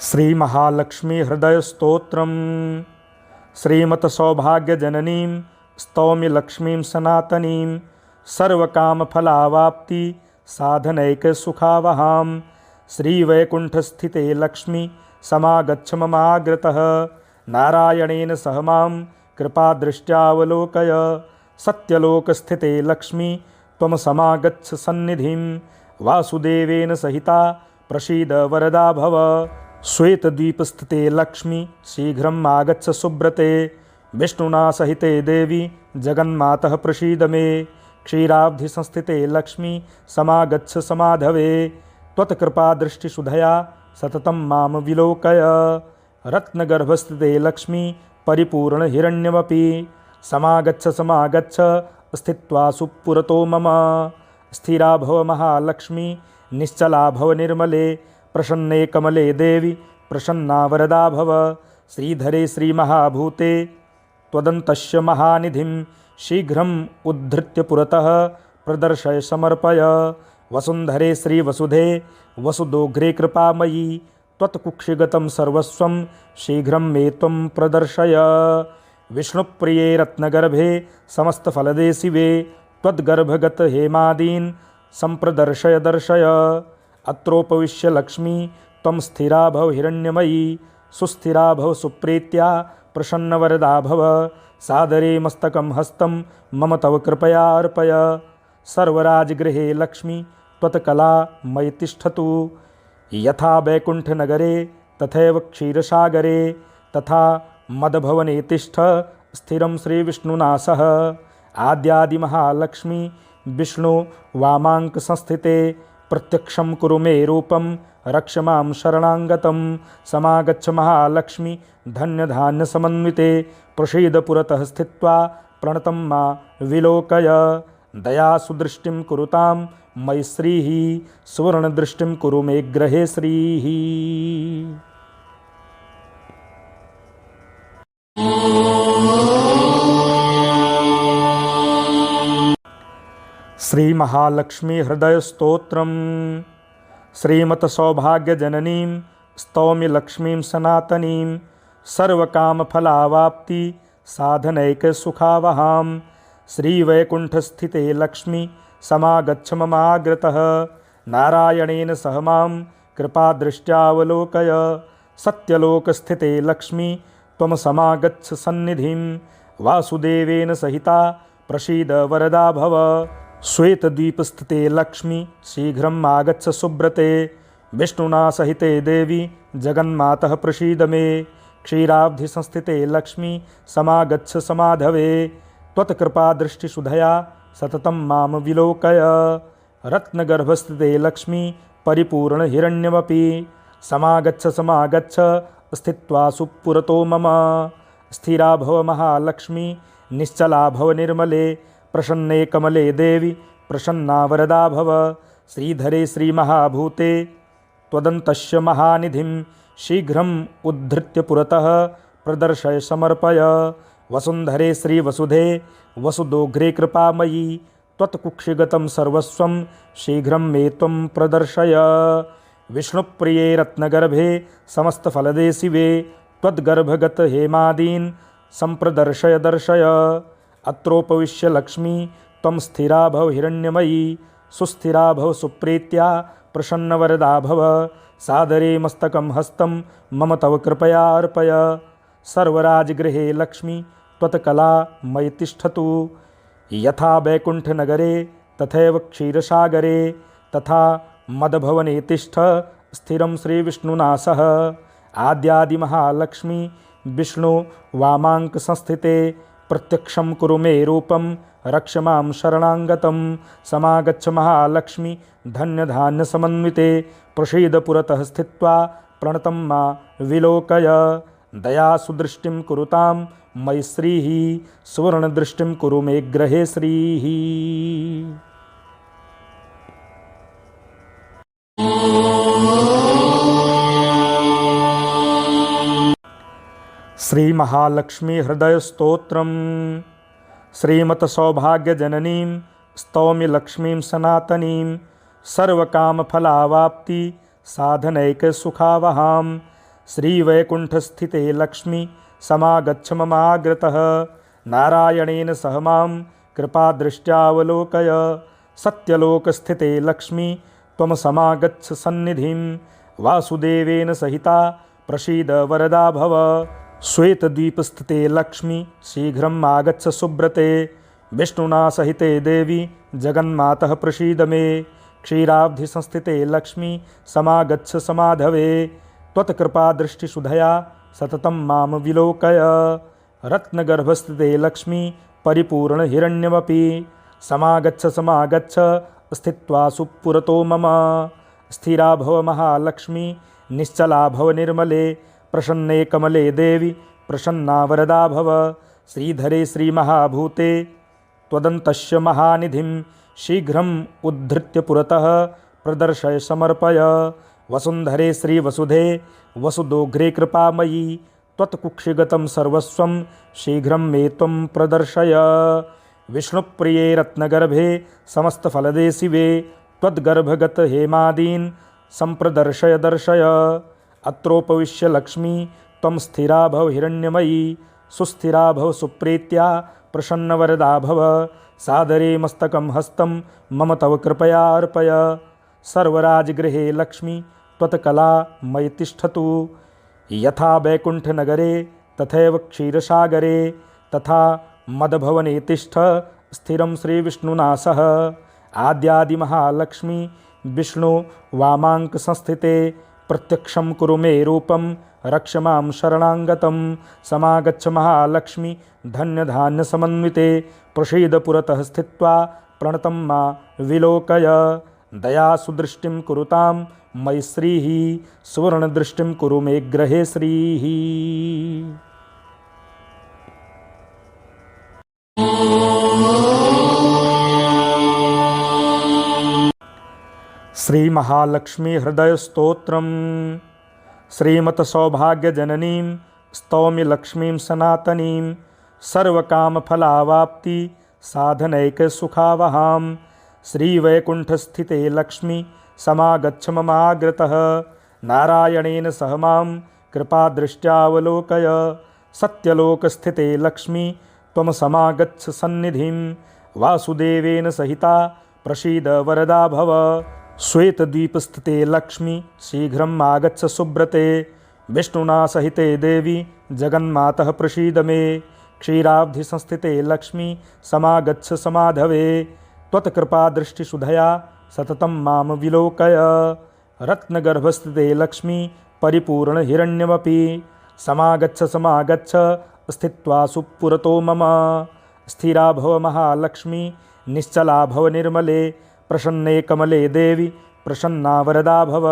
श्री महालक्ष्मी हृदय स्तोत्रम। श्रीमत सौभाग्य जननीं स्तौमि लक्ष्मीं सनातनीं सर्वकामफलावाप्ति साधनैक सुखावहां। श्रीवैकुंठस्थिते लक्ष्मी समागच्छ ममाग्रतः नारायणेन सह मां कृपादृष्ट्यावलोकय। सत्यलोकस्थिते लक्ष्मी त्वं समागच्छ सन्निधिं वासुदेवेन सहिता प्रसीद वरदा भव। श्वेतद्वीपस्थिते लक्ष्मी शीघ्रम् आगच्छ सुब्रते विष्णुना सहिते देवी जगन्मातः प्रसीद मे। क्षीराब्धिसंस्थिते लक्ष्मी समागच्छ समाधवे त्वत्कृपादृष्टिसुधया सततं मां विलोकय। रत्नगर्भस्थिते लक्ष्मी परिपूर्णहिरण्यमपि समागच्छ स्थित्वा सुपुरतो मम। स्थिरा भव महालक्ष्मी निश्चला भव निर्मले प्रसन्ने कमले देवी प्रसन्ना वरदा भव। श्रीधरे श्रीमहाभूते त्वदन्तस्य महानिधिं शीघ्रम् उद्धृत्य पुरतः प्रदर्शय समर्पय। वसुन्धरे श्रीवसुधे वसुदोग्रे कृपामयी त्वत्कुक्षिगतं सर्वस्वं शीघ्रं मे त्वं प्रदर्शय। विष्णुप्रिये रत्नगर्भे समस्तफलदे शिवे त्वद्गर्भगत हेमादीन् सम्प्रदर्शय दर्शय। अत्रोपविश्य लक्ष्मी त्वं स्थिरा भव हिरण्यमयी सुस्थिरा भव सुप्रीत्या प्रसन्नवरदा भव। सादरे मस्तकं हस्तं मम तव कृपया अर्पय। सर्वराजगृहे लक्ष्मी त्वत्कला मयि तिष्ठतु यथा वैकुण्ठनगरे तथैव क्षीरसागरे तथा मदभवने तिष्ठ स्थिरं श्रीविष्णुना सह। आद्यादिमहालक्ष्मी विष्णु वामाङ्कसंस्थिते प्रत्यक्षं कुरु मे रूपं रक्ष मां शरणागतं। समागच्छ महालक्ष्मी धन्यधान्यसमन्विते प्रसीद पुरतः स्थित्वा प्रणतं मा विलोकय। दयासुदृष्टिं कुरुतां मयि श्रीः सुवर्णदृष्टिं कुरु मे गृहे श्रीः। श्री महालक्ष्मी हृदय स्तोत्रम। श्रीमत सौभाग्य जननीं स्तौमि लक्ष्मीं सनातनीं सर्वकामफलावाप्ति साधनैक सुखावहां। श्रीवैकुंठस्थिते लक्ष्मी समागच्छ ममाग्रतः नारायणेन सह मां कृपादृष्ट्यावलोकय। सत्यलोकस्थिते लक्ष्मी त्वं समागच्छ सन्निधिं वासुदेवेन सहिता प्रसीद वरदा भव। श्वेतद्वीपस्थिते लक्ष्मी शीघ्रम् आगच्छ सुब्रते विष्णुना सहिते देवी जगन्मातः प्रसीद मे। क्षीराब्धिसंस्थिते लक्ष्मी समागच्छ समाधवे त्वत्कृपादृष्टिसुधया सततं मां विलोकय। रत्नगर्भस्थिते लक्ष्मी परिपूर्णहिरण्यमपि समागच्छ स्थित्वा सुपुरतो मम। स्थिरा भव महालक्ष्मी निश्चला भव निर्मले प्रसन्ने कमले देवी प्रसन्ना वरदा भव। श्रीधरे श्रीमहाभूते त्वदन्तस्य महानिधिं शीघ्रम् उद्धृत्य पुरतः प्रदर्शय समर्पय। वसुन्धरे श्रीवसुधे वसुदोग्रे कृपामयी त्वत्कुक्षिगतं सर्वस्वं शीघ्रं मे त्वं प्रदर्शय। विष्णुप्रिये रत्नगर्भे समस्तफलदे शिवे त्वद्गर्भगत हेमादीन् सम्प्रदर्शय दर्शय। अत्रोपविश्य लक्ष्मी त्वं स्थिरा भव हिरण्यमयी सुस्थिरा भव सुप्रीत्या प्रसन्नवरदा भव। सादरे मस्तकं हस्तं मम तव कृपया अर्पय। सर्वराजगृहे लक्ष्मी त्वत्कला मयि तिष्ठतु यथा वैकुण्ठनगरे तथैव क्षीरसागरे तथा मदभवने तिष्ठ स्थिरं श्रीविष्णुना सह। आद्यादिमहालक्ष्मी विष्णु वामाङ्कसंस्थिते प्रत्यक्षं कुरु मे रूपं रक्ष मां शरणागतं। समागच्छ महालक्ष्मी धन्यधान्यसमन्विते प्रसीद पुरतः स्थित्वा प्रणतं मा विलोकय। दयासुदृष्टिं कुरुतां मयि श्रीः सुवर्णदृष्टिं कुरु मे गृहे श्रीः। श्री महालक्ष्मी हृदय स्तोत्रम। श्रीमत सौभाग्य जननीं स्तौमि लक्ष्मीं सनातनीं सर्वकामफलावाप्ति साधनैक सुखावहां। श्रीवैकुण्ठस्थिते लक्ष्मी समागच्छ ममाग्रतः नारायणेन सह मां कृपादृष्ट्यावलोकय सत्यलोकस्थिते लक्ष्मी त्वं समागच्छ सन्निधिं वासुदेवेन सहिता प्रसीद वरदा भव श्वेतद्वीपस्थिते लक्ष्मी शीघ्रम् आगच्छ सुब्रते विष्णुना सहिते देवी जगन्मातः प्रसीद मे क्षीराब्धिसंस्थिते लक्ष्मी समागच्छ समाधवे त्वत्कृपादृष्टिसुधया सततं मां विलोकय रत्नगर्भस्थिते लक्ष्मी परिपूर्णहिरण्यमपि समागच्छ स्थित्वा सुपुरतो मम स्थिरा भव महालक्ष्मी निश्चला भव निर्मले प्रसन्ने कमले देवी प्रसन्ना वरदा भव श्रीधरे श्रीमहाभूते त्वदन्तस्य महानिधिं शीघ्रम् उद्धृत्य पुरतः प्रदर्शय समर्पय वसुन्धरे श्रीवसुधे वसुदोग्रे कृपामयी त्वत्कुक्षिगतं सर्वस्वं शीघ्रं मे त्वं प्रदर्शय विष्णुप्रिये रत्नगर्भे समस्तफलदे शिवे त्वद्गर्भगत हेमादीन् सम्प्रदर्शय दर्शय अत्रोपविश्य लक्ष्मी त्वं स्थिरा भव हिरण्यमयी सुस्थिरा भव सुप्रीत्या प्रसन्नवरदा भव सादरे मस्तकं हस्तं मम तव कृपया अर्पय सर्वराजगृहे लक्ष्मी त्वत्कला मयि तिष्ठतु यथा वैकुण्ठनगरे तथैव क्षीरसागरे तथा मदभवने तिष्ठ स्थिरं श्रीविष्णुना सह आद्यादिमहालक्ष्मी विष्णु वामाङ्क संस्थिते प्रत्यक्षं कुरु मे रूपं रक्ष मां शरणागतं समागच्छ महालक्ष्मी धन्यधान्यसमन्विते प्रसीद पुरतः स्थित्वा प्रणतं मा विलोकय दयासुदृष्टिं कुरुतां मयि श्रीः सुवर्णदृष्टिं कुरु मे गृहे श्रीः। श्री महालक्ष्मी हृदय स्तोत्रम श्रीमत सौभाग्यजननीं स्तौमि लक्ष्मीं सनातनीं सर्वकामफलावाप्ति साधनैक सुखावहां श्रीवैकुण्ठस्थिते लक्ष्मी समागच्छ ममाग्रतः नारायणेन सह मां कृपादृष्ट्यावलोकय सत्यलोकस्थिते लक्ष्मी त्वं समागच्छ सन्निधिं वासुदेवेन सहिता प्रसीद वरदा भव श्वेतद्वीपस्थिते लक्ष्मी शीघ्रम् आगच्छ सुब्रते विष्णुना सहिते देवी जगन्मातः प्रसीद मे क्षीराब्धिसंस्थिते लक्ष्मी समागच्छ समाधवे त्वत्कृपादृष्टिसुधया सततं मां विलोकय रत्नगर्भस्थिते लक्ष्मी परिपूर्णहिरण्यमपि समागच्छ स्थित्वा सुपुरतो मम स्थिरा भव महालक्ष्मी निश्चला भव निर्मले प्रसन्ने कमले देवी प्रसन्ना वरदा भव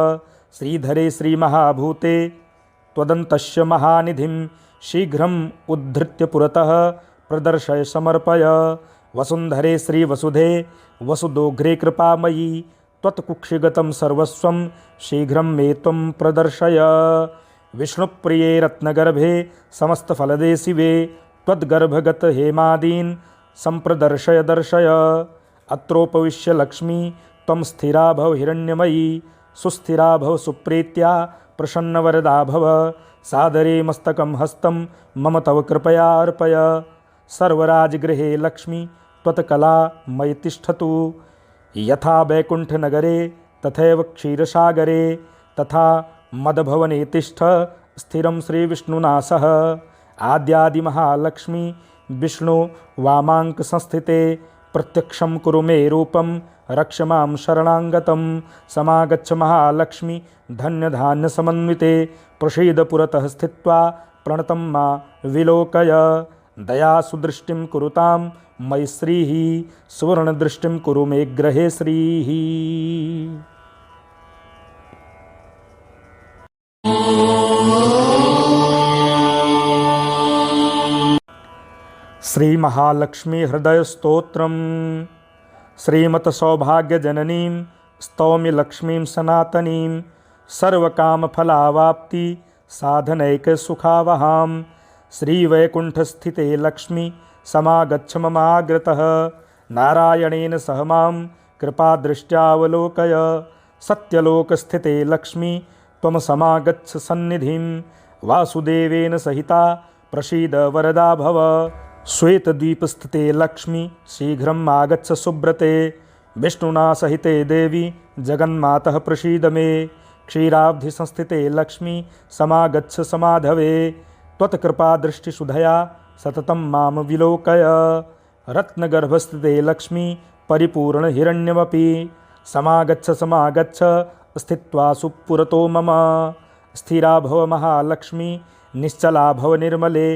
श्रीधरे श्रीमहाभूते त्वदन्तस्य महानिधिं शीघ्रम् उद्धृत्य पुरतः प्रदर्शय समर्पय वसुन्धरे श्रीवसुधे वसुदोग्रे कृपामयी त्वत्कुक्षिगतं सर्वस्वं शीघ्रं मे त्वं प्रदर्शय विष्णुप्रिये रत्नगर्भे समस्तफलदे शिवे त्वद्गर्भगत हेमादीन् सम्प्रदर्शय दर्शय अत्रोपविश्य लक्ष्मी त्वं स्थिरा भव हिरण्यमयी सुस्थिरा भव सुप्रीत्या प्रसन्नवरदा भव सादरे मस्तकं हस्तं मम तव कृपया अर्पय सर्वराजगृहे लक्ष्मी त्वत्कला मयि तिष्ठतु यथा वैकुण्ठनगरे तथैव क्षीरसागरे तथा मदभवने तिष्ठ स्थिरं श्रीविष्णुना सह आद्यादिमहालक्ष्मी विष्णु वामाङ्क संस्थिते प्रत्यक्षं कुरु मे रूपं रक्ष मां शरणागतं समागच्छ महालक्ष्मी धन्यधान्यसमन्विते प्रसीद पुरतः स्थित्वा प्रणतं मा विलोकय दयासुदृष्टिं कुरुतां मयि श्रीः सुवर्णदृष्टिं कुरु मे गृहे श्रीः। श्री महालक्ष्मी हृदय स्तोत्रम श्रीमत सौभाग्यजननीं स्तौमि लक्ष्मीं सनातनीं सर्वकामफलावाप्ति साधनैक सुखावहां श्रीवैकुण्ठस्थिते लक्ष्मी समागच्छ ममाग्रतः नारायणेन सह मां कृपादृष्ट्यावलोकय सत्यलोकस्थिते लक्ष्मी त्वं समागच्छ सन्निधिं वासुदेवेन सहिता प्रसीद वरदा भव। श्वेतद्वीपस्थिते लक्ष्मी शीघ्रम् आगच्छ सुब्रते विष्णुना सहिते देवी जगन्मातः प्रसीद मे। क्षीराब्धिसंस्थिते लक्ष्मी समागच्छ समाधवे त्वत्कृपादृष्टिसुधया सततं मां विलोकय। रत्नगर्भस्थिते लक्ष्मी परिपूर्णहिरण्यमपि समागच्छ समागच्छ स्थित्वा सुपुरतो मम। स्थिरा भव महालक्ष्मी निश्चला भव निर्मले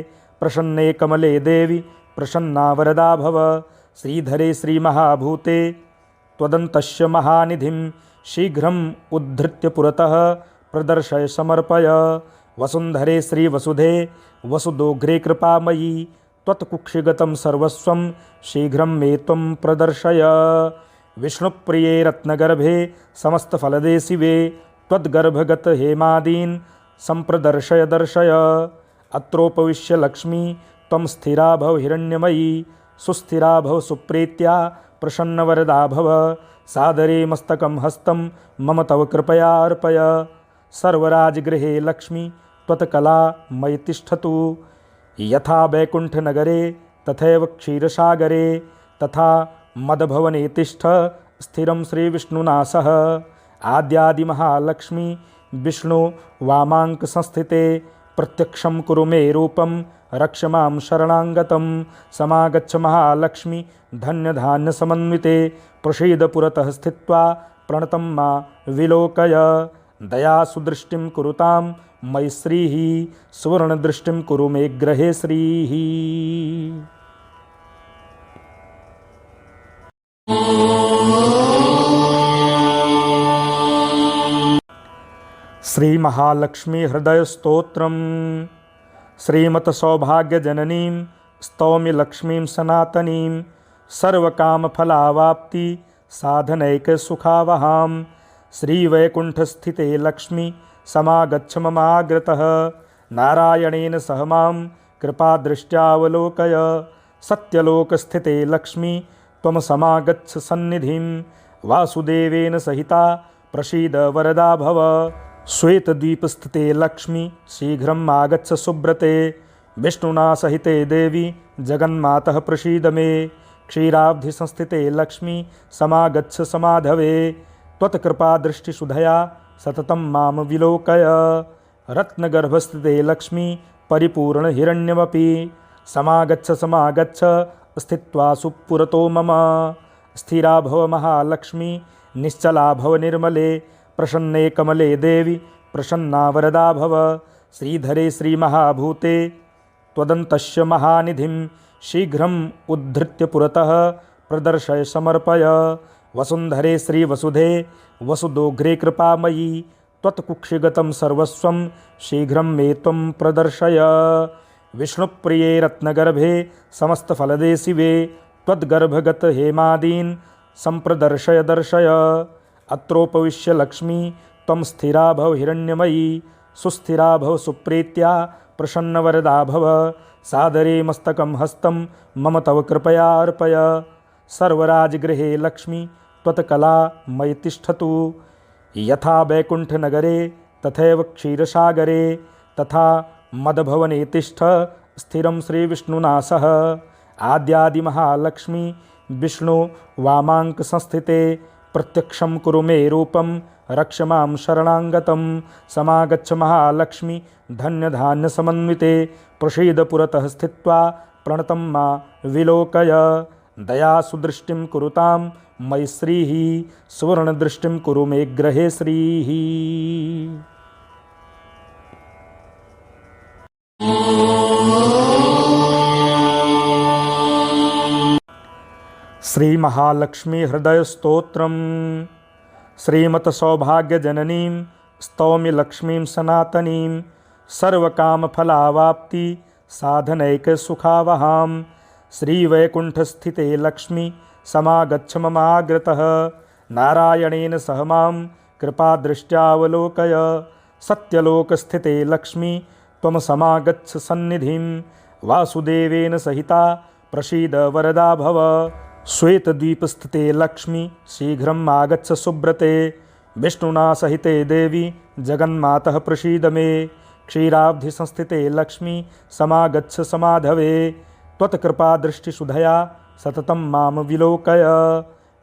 प्रसन्ने कमले देवी प्रसन्ना वरदा भव। श्रीधरे श्रीमहाभूते त्वदन्तस्य महानिधिं शीघ्रम् उद्धृत्य पुरतः प्रदर्शय समर्पय। वसुन्धरे श्रीवसुधे वसुदोग्रे कृपामयी त्वत्कुक्षिगतं सर्वस्वं शीघ्रं मे त्वं प्रदर्शय। विष्णुप्रिये रत्नगर्भे समस्तफलदे शिवे त्वद्गर्भगत हेमादीन् सम्प्रदर्शय दर्शय। अत्रोपविश्य लक्ष्मी त्वं स्थिरा भव हिरण्यमयी सुस्थिरा भव सुप्रीत्या प्रसन्नवरदा भव। सादरे मस्तकं हस्तं मम तव कृपया अर्पय। सर्वराजगृहे लक्ष्मी त्वत्कला मयि तिष्ठतु। यथा वैकुण्ठनगरे तथैव क्षीरसागरे तथा मदभवने तिष्ठ स्थिरं श्रीविष्णुना सह। आद्यादिमहालक्ष्मी विष्णु वामाङ्कसंस्थिते प्रत्यक्षं कुरु मे रूपं रक्ष मां शरणागतं। समागच्छ महालक्ष्मी धन्यधान्यसमन्विते प्रसीद पुरतः स्थित्वा प्रणतं मा विलोकय। दयासुदृष्टिं कुरुतां मयि श्रीः सुवर्णदृष्टिं कुरु मे गृहे श्रीः। श्री महालक्ष्मी हृदय स्तोत्रम। श्रीमत सौभाग्यजननीं स्तौमि लक्ष्मीं सनातनीं सर्वकामफलावाप्ति साधनैक सुखावहां। श्रीवैकुण्ठस्थिते लक्ष्मी समागच्छ ममाग्रतः नारायणेन सह मां कृपादृष्ट्यावलोकय। सत्यलोकस्थिते लक्ष्मी त्वं समागच्छ सन्निधिं वासुदेवेन सहिता प्रसीद वरदा भव। श्वेतद्वीपस्थिते लक्ष्मी शीघ्रम् आगच्छ सुब्रते विष्णुना सहिते देवी जगन्मातः प्रसीद मे। क्षीराब्धिसंस्थिते लक्ष्मी समागच्छ समाधवे त्वत्कृपादृष्टिसुधया सततं मां विलोकय। रत्नगर्भस्थिते लक्ष्मी परिपूर्णहिरण्यमपि समागच्छ समागच्छ स्थित्वा सुपुरतो मम। स्थिरा भव महालक्ष्मी निश्चला भव निर्मले प्रसन्ने कमले देवी प्रसन्ना वरदा भव। श्रीधरे श्रीमहाभूते त्वदन्तस्य महानिधिं शीघ्रम् उद्धृत्य पुरतः प्रदर्शय समर्पय। वसुन्धरे श्रीवसुधे वसुदोग्रे कृपामयी त्वत्कुक्षिगतं सर्वस्वं शीघ्रं मे त्वं प्रदर्शय। विष्णुप्रिये रत्नगर्भे समस्तफलदे शिवे त्वद्गर्भगत हेमादीन् सम्प्रदर्शय दर्शय। अत्रोपविश्य लक्ष्मी त्वं स्थिरा भव हिरण्यमयी सुस्थिरा भव सुप्रीत्या प्रसन्नवरदा भव। सादरे मस्तकं हस्तं मम तव कृपया अर्पय। सर्वराजगृहे लक्ष्मी त्वत्कला मयि तिष्ठतु। यथा वैकुण्ठनगरे तथैव क्षीरसागरे तथा मदभवने तिष्ठ स्थिरं श्रीविष्णुना सह। आद्यादिमहालक्ष्मी विष्णु वामाङ्कसंस्थिते प्रत्यक्षं कुरु मे रूपं रक्ष मां शरणागतं। समागच्छ महालक्ष्मी धन्यधान्यसमन्विते प्रसीद पुरतः स्थित्वा प्रणतं मा विलोकय। दयासुदृष्टिं कुरुतां मयि श्रीः सुवर्णदृष्टिं कुरु मे गृहे श्रीः। श्री महालक्ष्मी हृदय स्तोत्रम। श्रीमत सौभाग्यजननीं स्तौमि लक्ष्मीं सनातनीं सर्वकामफलावाप्ति साधनैक सुखावहां। श्रीवैकुण्ठस्थिते लक्ष्मी समागच्छ ममाग्रतः नारायणेन सह मां कृपादृष्ट्यावलोकय। सत्यलोकस्थिते लक्ष्मी त्वं समागच्छ सन्निधिं वासुदेवेन सहिता प्रसीद वरदा भव। श्वेतद्वीपस्थिते लक्ष्मी शीघ्रम् आगच्छ सुब्रते विष्णुना सहिते देवी जगन्मातः प्रसीद मे। क्षीराब्धि संस्थिते लक्ष्मी समागच्छ समाधवे। त्वत्कृपादृष्टिसुधया सततं मां विलोकय।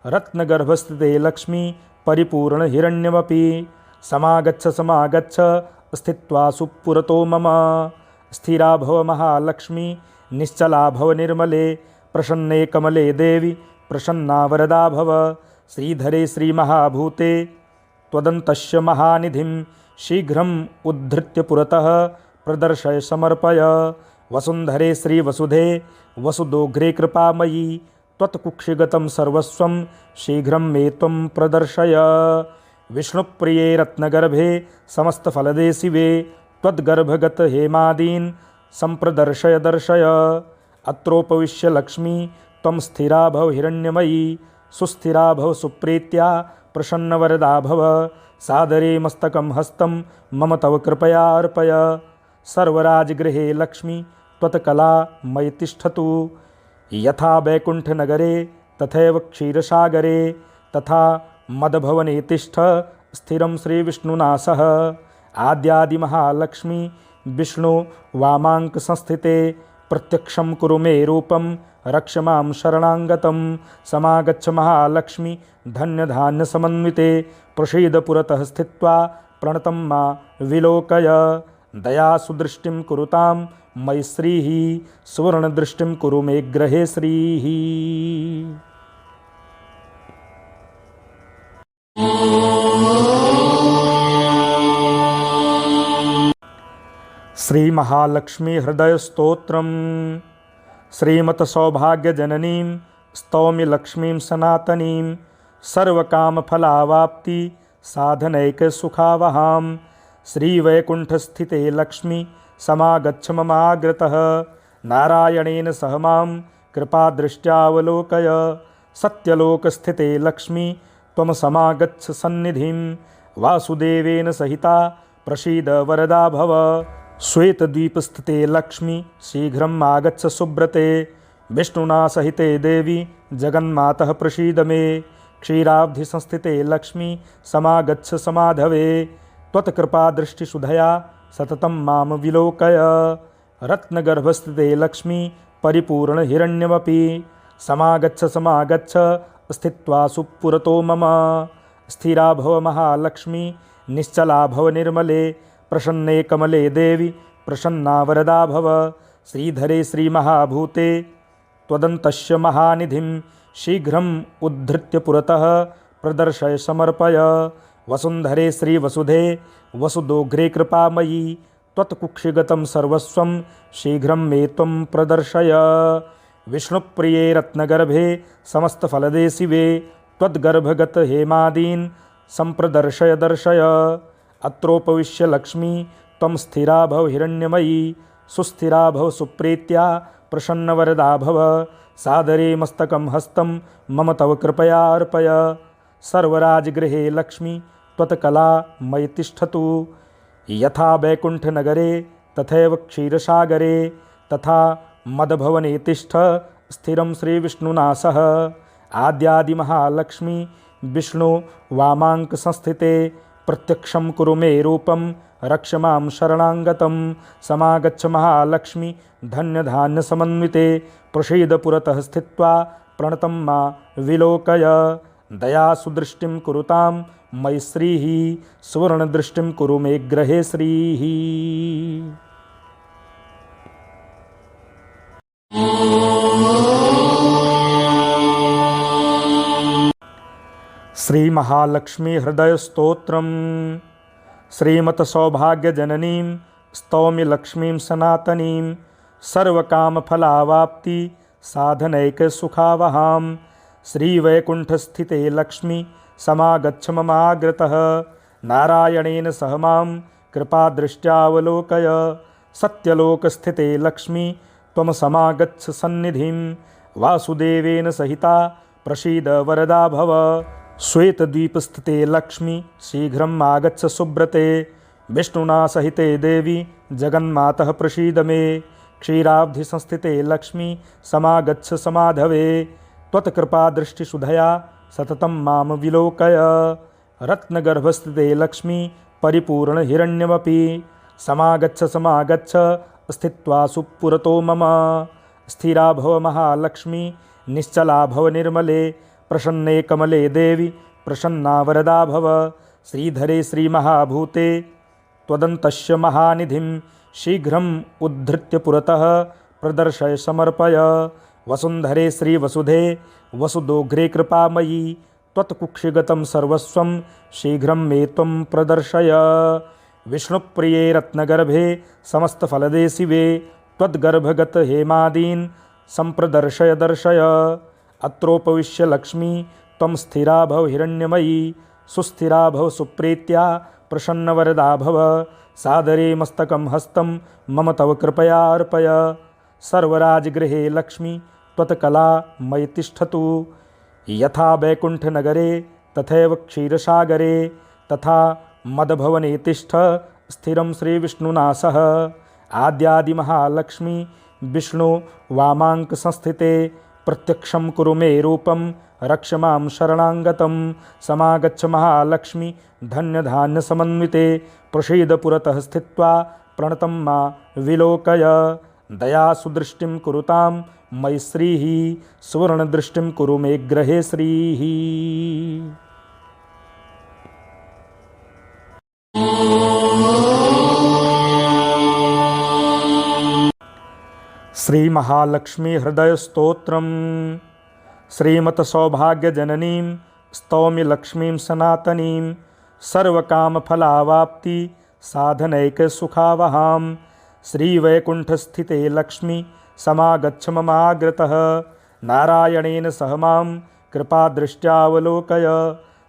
रत्नगर्भस्थिते लक्ष्मी परिपूर्णहिरण्यमपि समागच्छ समागच्छ स्थित्वा सुपुरतो मम। स्थिरा भव महालक्ष्मी निश्चला भव निर्मले। प्रसन्ने कमले देवी प्रसन्ना वरदा भव। श्रीधरे श्रीमहाभूते त्वदन्तस्य महानिधिं शीघ्रम् उद्धृत्य पुरतः प्रदर्शय समर्पय। वसुन्धरे श्रीवसुधे वसुदोग्रे कृपामयी त्वत्कुक्षिगतं सर्वस्वं शीघ्रं मे त्वं प्रदर्शय। विष्णुप्रिये रत्नगर्भे समस्तफलदे शिवे त्वद्गर्भगत हेमादीन् सम्प्रदर्शय दर्शय। अत्रोपविश्य लक्ष्मी त्वं स्थिरा भव हिरण्यमयी सुस्थिरा भव सुप्रीत्या प्रसन्नवरदा भव। सादरे मस्तकं हस्तं मम तव कृपया अर्पय। सर्वराजगृहे लक्ष्मी त्वत्कला मयि तिष्ठतु। यथा वैकुण्ठनगरे तथैव क्षीरसागरे तथा मदभवने तिष्ठ स्थिरं श्रीविष्णुना सह। आद्यादिमहालक्ष्मी विष्णु वामाङ्कसंस्थिते प्रत्यक्षं कुरु मे रूपं रक्ष मां शरणाङ्गतं। समागच्छ महालक्ष्मी धन्यधान्यसमन्विते प्रसीद पुरतः स्थित्वा प्रणतं मा विलोकय। दयासुदृष्टिं कुरुतां मयि श्रीः सुवर्णदृष्टिं कुरु मे गृहे श्रीः। श्री महालक्ष्मी हृदय स्तोत्रम। श्रीमत सौभाग्यजननीं स्तौमि लक्ष्मीं सनातनीं सर्वकामफलावाप्ति साधनैक सुखावहां। श्रीवैकुण्ठस्थिते लक्ष्मी समागच्छ ममाग्रतः। नारायणेन सह मां कृपादृष्ट्यावलोकय। सत्यलोकस्थिते लक्ष्मी त्वं समागच्छ सन्निधिं। वासुदेवेन सहिता प्रसीद वरदा भव। श्वेतद्वीपस्थिते लक्ष्मी शीघ्रम् आगच्छ सुब्रते। विष्णुना सहिते देवी जगन्मातः प्रसीद मे। क्षीराब्धि संस्थिते लक्ष्मी समागच्छ समाधवे। त्वत्कृपादृष्टिसुधया सततं मां विलोकय। रत्नगर्भस्थिते लक्ष्मी परिपूर्णहिरण्यमपि समागच्छ समागच्छ स्थित्वा सुपुरतो मम। स्थिरा भव महालक्ष्मी निश्चला भव निर्मले। प्रसन्ने कमले देवी प्रसन्ना वरदा भव। श्रीधरे श्रीमहाभूते त्वदन्तस्य महानिधिं शीघ्रम् उद्धृत्य पुरतः प्रदर्शय समर्पय। वसुन्धरे श्रीवसुधे वसुदोग्रे कृपामयी त्वत्कुक्षिगतं सर्वस्वं शीघ्रं मे त्वं प्रदर्शय। विष्णुप्रिये रत्नगर्भे समस्तफलदे शिवे त्वद्गर्भगत हेमादीन् सम्प्रदर्शय दर्शय। अत्रोपविश्य लक्ष्मी त्वं स्थिरा भव हिरण्यमयी सुस्थिरा भव सुप्रीत्या प्रसन्नवरदा भव। सादरे मस्तकं हस्तं मम तव कृपया अर्पय। सर्वराजगृहे लक्ष्मी त्वत्कला मयि तिष्ठतु। यथा वैकुण्ठनगरे तथैव क्षीरसागरे तथा मदभवने तिष्ठ स्थिरं श्रीविष्णुना सह। आद्यादिमहालक्ष्मी विष्णु वामाङ्कसंस्थिते प्रत्यक्षं कुरु मे रूपं रक्ष मां शरणाङ्गतं। समागच्छ महालक्ष्मी धन्यधान्यसमन्विते प्रसीद पुरतः स्थित्वा प्रणतं मा विलोकय। दयासुदृष्टिं कुरुतां मयि श्रीः सुवर्णदृष्टिं कुरु मे गृहे श्रीः। श्री महालक्ष्मी हृदय स्तोत्रम। श्रीमत सौभाग्यजननीं स्तौमि लक्ष्मीं सनातनीं सर्वकामफलावाप्ति साधनैक सुखावहां। श्रीवैकुण्ठस्थिते लक्ष्मी समागच्छ ममाग्रतः। नारायणेन सह मां कृपादृष्ट्यावलोकय। सत्यलोकस्थिते लक्ष्मी त्वं समागच्छ सन्निधिं। वासुदेवेन सहिता प्रसीद वरदा भव। श्वेतद्वीपस्थिते लक्ष्मी शीघ्रम् आगच्छ सुब्रते। विष्णुना सहिते देवी जगन्मातः प्रसीद मे। क्षीराब्धि संस्थिते लक्ष्मी समागच्छ समाधवे। त्वत्कृपादृष्टिसुधया सततं मां विलोकय। रत्नगर्भस्थिते लक्ष्मी परिपूर्णहिरण्यमपि समागच्छ समागच्छ स्थित्वा सुपुरतो मम स्थिरा भव महालक्ष्मी निश्चला भव निर्मले प्रसन्ने कमले देवी प्रसन्ना वरदा भव श्रीधरे श्रीमहाभूते त्वदन्तस्य महानिधिं शीघ्रम् उद्धृत्य पुरतः प्रदर्शय समर्पय वसुन्धरे श्रीवसुधे वसुदोग्रे कृपामयी त्वत्कुक्षिगतं सर्वस्वं शीघ्रं मे त्वं प्रदर्शय विष्णुप्रिये रत्नगर्भे समस्तफलदे शिवे त्वद्गर्भगत हेमादीन् सम्प्रदर्शय दर्शय अत्रोपविश्य लक्ष्मी त्वं स्थिरा भव हिरण्यमयी सुस्थिरा भव सुप्रीत्या प्रसन्नवरदा भव सादरे मस्तकं हस्तं मम तव कृपया अर्पय सर्वराजगृहे लक्ष्मी त्वत्कला मयि तिष्ठतु यथा वैकुण्ठनगरे तथैव क्षीरसागरे तथा मदभवने तिष्ठ स्थिरं श्रीविष्णुना सह आद्यादिमहालक्ष्मी विष्णु वामाङ्क संस्थिते प्रत्यक्षं कुरु मे रूपं रक्ष मां शरणाङ्गतं समागच्छ महालक्ष्मी धन्यधान्यसमन्विते प्रसीद पुरतः स्थित्वा प्रणतं मा विलोकय दयासुदृष्टिं कुरुतां मयि श्रीः सुवर्णदृष्टिं कुरु मे गृहे श्रीः। श्री महालक्ष्मी हृदय स्तोत्रम श्रीमत सौभाग्यजननीं स्तौमि लक्ष्मीं सनातनीं सर्वकामफलावाप्ति साधनैक सुखावहां श्रीवैकुण्ठस्थिते लक्ष्मी समागच्छ ममाग्रतः नारायणेन सह मां कृपादृष्ट्यावलोकय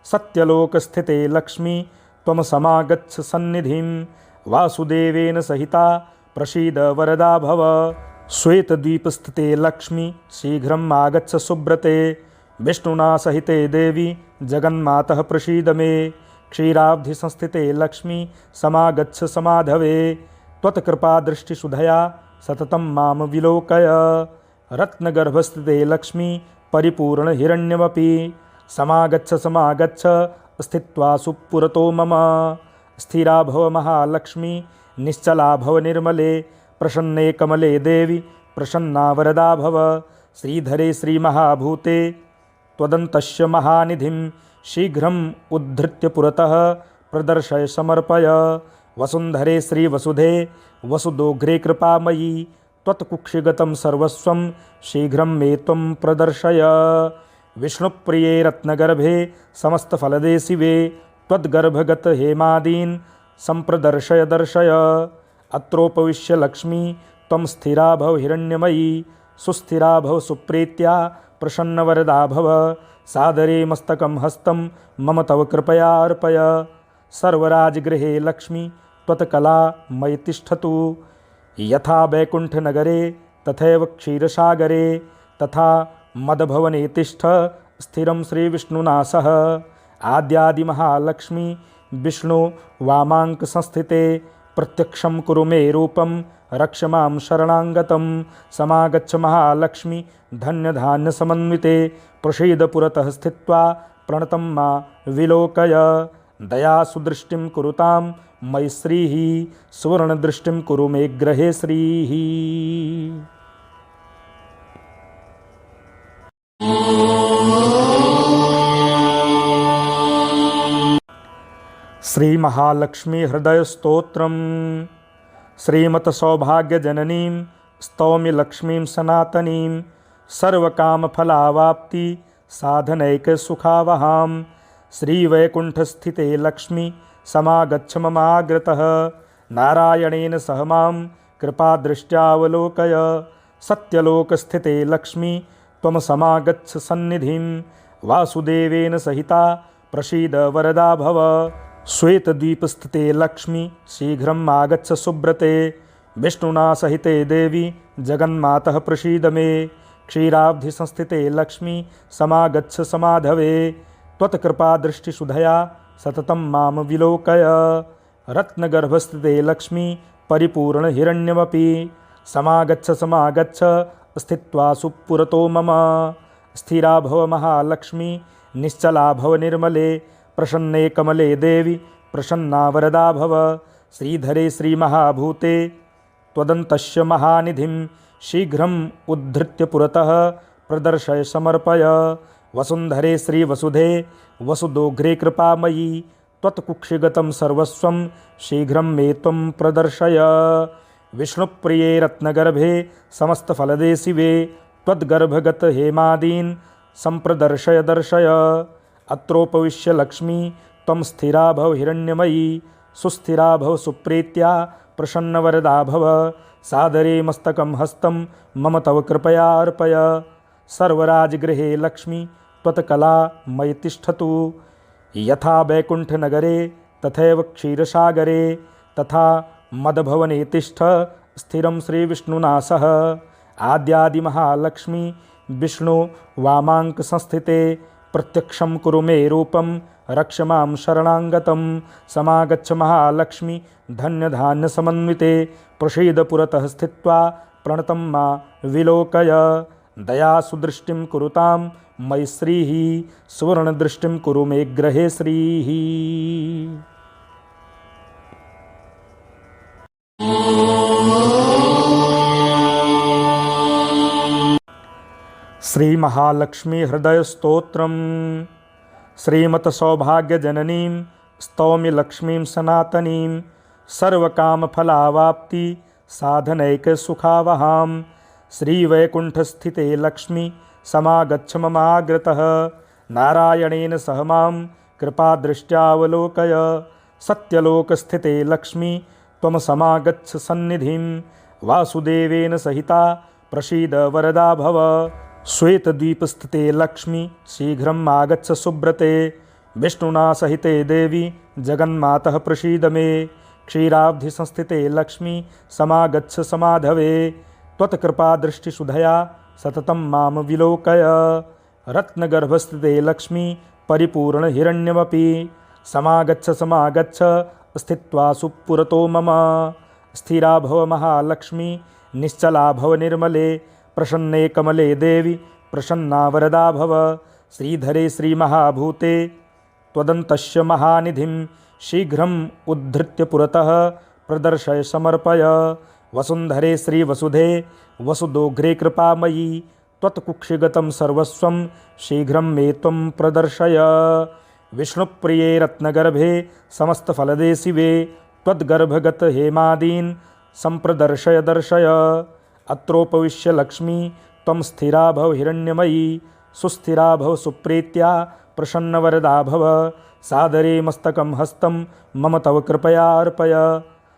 सत्यलोकस्थिते लक्ष्मी त्वं समागच्छ सन्निधिं वासुदेवेन सहिता प्रसीद वरदा भव श्वेतद्वीपस्थिते लक्ष्मी शीघ्रम् आगच्छ सुब्रते विष्णुना सहिते देवी जगन्मातः प्रसीद मे क्षीराब्धिसंस्थिते लक्ष्मी समागच्छ समाधवे त्वत्कृपादृष्टिसुधया सततं मां विलोकय रत्नगर्भस्थिते लक्ष्मी परिपूर्णहिरण्यमपि समागच्छ समागच्छ स्थित्वा सुपुरतो मम स्थिरा भव महालक्ष्मी निश्चला भव निर्मले प्रसन्ने कमले देवी प्रसन्ना वरदा भव श्रीधरे श्रीमहाभूते त्वदन्तस्य महानिधिं शीघ्रम् उद्धृत्य पुरतः प्रदर्शय समर्पय वसुन्धरे श्रीवसुधे वसुदोग्रे कृपामयी त्वत्कुक्षिगतं सर्वस्वं शीघ्रं मे त्वं प्रदर्शय विष्णुप्रिये रत्नगर्भे समस्तफलदे शिवे त्वद्गर्भगत हेमादीन् सम्प्रदर्शय दर्शय अत्रोपविश्य लक्ष्मी त्वं स्थिरा भव हिरण्यमयी सुस्थिरा भव सुप्रीत्या प्रसन्नवरदा भव सादरे मस्तकं हस्तं मम तव कृपया अर्पय सर्वराजगृहे लक्ष्मी त्वत्कला मयि तिष्ठतु यथा वैकुण्ठनगरे तथैव क्षीरसागरे तथा मदभवने तिष्ठ स्थिरं श्रीविष्णुना सह आद्यादिमहालक्ष्मी विष्णु वामाङ्क संस्थिते प्रत्यक्षं कुरु मे रूपं रक्ष मां शरणाङ्गतं समागच्छ महालक्ष्मी धन्यधान्यसमन्विते प्रसीद पुरतः स्थित्वा प्रणतं मा विलोकय दयासुदृष्टिं कुरुतां मयि श्रीः सुवर्णदृष्टिं कुरु मे गृहे श्रीः। श्री महालक्ष्मी हृदय स्तोत्रम श्रीमत सौभाग्यजननीं स्तौमि लक्ष्मीं सनातनीं सर्वकामफलावाप्ति साधनैक सुखावहां श्रीवैकुण्ठस्थिते लक्ष्मी समागच्छ ममाग्रतः नारायणेन सह मां कृपादृष्ट्यावलोकय सत्यलोकस्थिते लक्ष्मी त्वं समागच्छ सन्निधिं वासुदेवेन सहिता प्रसीद वरदा भव श्वेतद्वीपस्थिते लक्ष्मी शीघ्रम् आगच्छ सुब्रते विष्णुना सहिते देवी जगन्मातः प्रसीद मे क्षीराब्धिसंस्थिते लक्ष्मी समागच्छ समाधवे त्वत्कृपादृष्टिसुधया सततं मां विलोकय रत्नगर्भस्थिते लक्ष्मी परिपूर्णहिरण्यमपि समागच्छ समागच्छ स्थित्वा सुपुरतो मम स्थिरा भव महालक्ष्मी निश्चला भव निर्मले प्रसन्ने कमले देवी प्रसन्ना वरदा भव। श्रीधरे श्रीमहाभूते त्वदन्तस्य महानिधिं शीघ्रम् उद्धृत्य पुरतः प्रदर्शय समर्पय। वसुन्धरे श्रीवसुधे वसुदोग्रे कृपामयी त्वत्कुक्षिगतं सर्वस्वं शीघ्रं मे त्वं प्रदर्शय। विष्णुप्रिये रत्नगर्भे समस्तफलदे शिवे त्वद्गर्भगत हेमादीन् सम्प्रदर्शय दर्शय। अत्रोपविश्य लक्ष्मी त्वं स्थिरा भव हिरण्यमयी सुस्थिरा भव सुप्रीत्या प्रसन्नवरदा भव। सादरे मस्तकं हस्तं मम तव कृपया अर्पय। सर्वराजगृहे लक्ष्मी त्वत्कला मयि तिष्ठतु। यथा वैकुण्ठनगरे तथैव क्षीरसागरे तथा मदभवने तिष्ठ स्थिरं श्रीविष्णुना सह। आद्यादिमहालक्ष्मी विष्णु वामाङ्कसंस्थिते प्रत्यक्षं कुरु मे रूपं रक्ष मां शरणागतं। समागच्छ महालक्ष्मी धन्यधान्यसमन्विते प्रसीद पुरतः स्थित्वा प्रणतं मा विलोकय। दयासुदृष्टिं कुरुतां मयि श्रीः सुवर्णदृष्टिं कुरु मे गृहे श्रीः। श्री महालक्ष्मी हृदय स्तोत्रम। श्रीमत सौभाग्यजननीं स्तौमि लक्ष्मीं सनातनीं सर्वकामफलावाप्ति साधनैक सुखावहां। श्रीवैकुण्ठस्थिते लक्ष्मी समागच्छ ममाग्रतः। नारायणेन सह मां कृपादृष्ट्यावलोकय। सत्यलोकस्थिते लक्ष्मी त्वं समागच्छ सन्निधिं। वासुदेवेन सहिता प्रसीद वरदा भव। श्वेतद्वीपस्थिते लक्ष्मी शीघ्रम् आगच्छ सुब्रते। विष्णुना सहिते देवी जगन्मातः प्रसीद मे। क्षीराब्धिसंस्थिते लक्ष्मी समागच्छ समाधवे। त्वत्कृपादृष्टिसुधया सततं मां विलोकय। रत्नगर्भस्थिते लक्ष्मी परिपूर्णहिरण्यमपि समागच्छ समागच्छ स्थित्वा सुपुरतो मम। स्थिरा भव महालक्ष्मी निश्चला भव निर्मले प्रसन्ने कमले देवी प्रसन्ना वरदा भव। श्रीधरे श्रीमहाभूते त्वदन्तस्य महानिधिं शीघ्रम् उद्धृत्य पुरतः प्रदर्शय समर्पय। वसुन्धरे श्रीवसुधे वसुदोग्रे कृपामयी त्वत्कुक्षिगतं सर्वस्वं शीघ्रं मे त्वं प्रदर्शय। विष्णुप्रिये रत्नगर्भे समस्तफलदे शिवे त्वद्गर्भगत हेमादीन् सम्प्रदर्शय दर्शय। अत्रोपविश्य लक्ष्मी त्वं स्थिरा भव हिरण्यमयी सुस्थिरा भव सुप्रीत्या प्रसन्नवरदा भव। सादरे मस्तकं हस्तं मम तव कृपया अर्पय।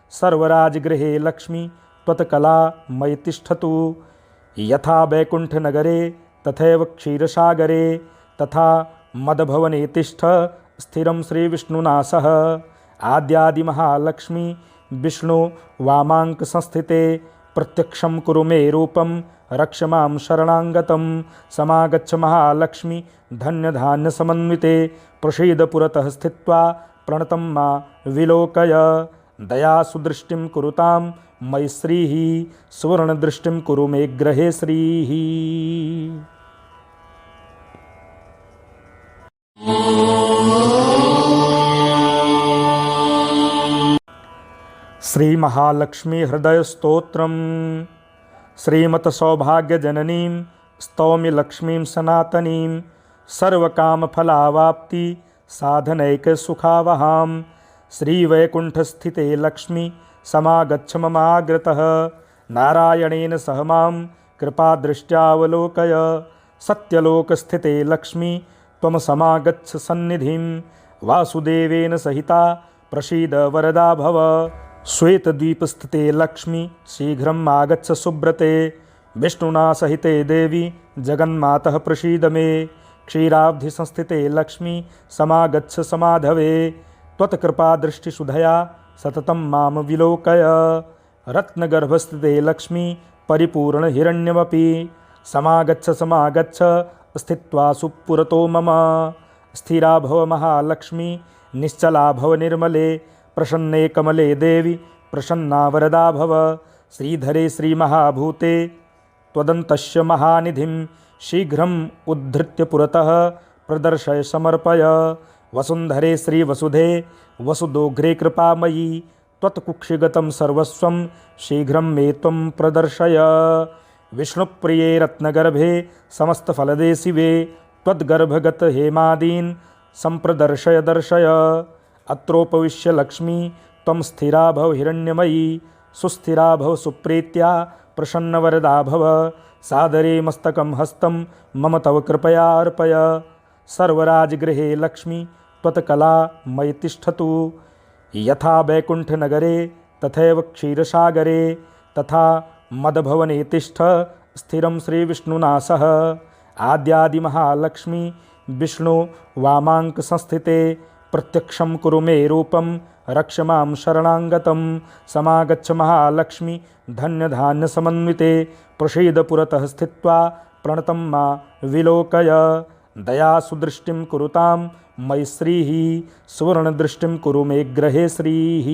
सर्वराजगृहे लक्ष्मी त्वत्कला मयि तिष्ठतु। यथा वैकुण्ठनगरे तथैव क्षीरसागरे तथा मदभवने तिष्ठ स्थिरं श्रीविष्णुना सह। आद्यादिमहालक्ष्मी विष्णु वामाङ्कसंस्थिते प्रत्यक्षं कुरु मे रूपं रक्ष मां शरणागतं। समागच्छ महालक्ष्मी धन्यधान्यसमन्विते प्रसीद पुरतः स्थित्वा प्रणतं मा विलोकय। दयासुदृष्टिं कुरुतां मयि श्रीः सुवर्णदृष्टिं कुरु मे गृहे श्रीः। श्री महालक्ष्मी हृदय स्तोत्रम। श्रीमत सौभाग्यजननीं स्तौमि लक्ष्मीं सनातनीं सर्वकामफलावाप्ति साधनैक सुखावहां। श्रीवैकुण्ठस्थिते लक्ष्मी समागच्छ ममाग्रतः। नारायणेन सह मां कृपादृष्ट्यावलोकय। सत्यलोकस्थिते लक्ष्मी त्वं समागच्छ सन्निधिं। वासुदेवेन सहिता प्रसीद वरदा भव। श्वेतद्वीपस्थिते लक्ष्मी शीघ्रम् आगच्छ सुब्रते। विष्णुना सहिते देवी जगन्मातः प्रसीद मे। क्षीराब्धिसंस्थिते लक्ष्मी समागच्छ समाधवे। त्वत्कृपादृष्टिसुधया सततं मां विलोकय। रत्नगर्भस्थिते लक्ष्मी परिपूर्णहिरण्यमपि समागच्छ समागच्छ स्थित्वा सुपुरतो मम। स्थिरा भव महालक्ष्मी निश्चला भव निर्मले प्रसन्ने कमले देवी प्रसन्ना वरदा भव। श्रीधरे श्रीमहाभूते त्वदन्तस्य महानिधिं शीघ्रम् उद्धृत्य पुरतः प्रदर्शय समर्पय। वसुन्धरे श्रीवसुधे वसुदोग्रे कृपामयी त्वत्कुक्षिगतं सर्वस्वं शीघ्रं मे त्वं प्रदर्शय। विष्णुप्रिये रत्नगर्भे समस्तफलदे शिवे त्वद्गर्भगत हेमादीन् सम्प्रदर्शय दर्शय। अत्रोपविश्य लक्ष्मी त्वं स्थिरा भव हिरण्यमयी सुस्थिरा भव सुप्रीत्या प्रसन्नवरदा भव। सादरे मस्तकं हस्तं मम तव कृपया अर्पय। सर्वराजगृहे लक्ष्मी त्वत्कला मयि तिष्ठतु। यथा वैकुण्ठनगरे तथैव क्षीरसागरे तथा मदभवने तिष्ठ स्थिरं श्रीविष्णुना सह। आद्यादिमहालक्ष्मी विष्णु वामाङ्कसंस्थिते प्रत्यक्षं कुरु मे रूपं रक्ष मां शरणागतं। समागच्छ महालक्ष्मी धन्यधान्यसमन्विते प्रसीद पुरतः स्थित्वा प्रणतं मा विलोकय। दयासुदृष्टिं कुरुतां मयि श्रीः सुवर्णदृष्टिं कुरु मे ग्रहे श्रीः।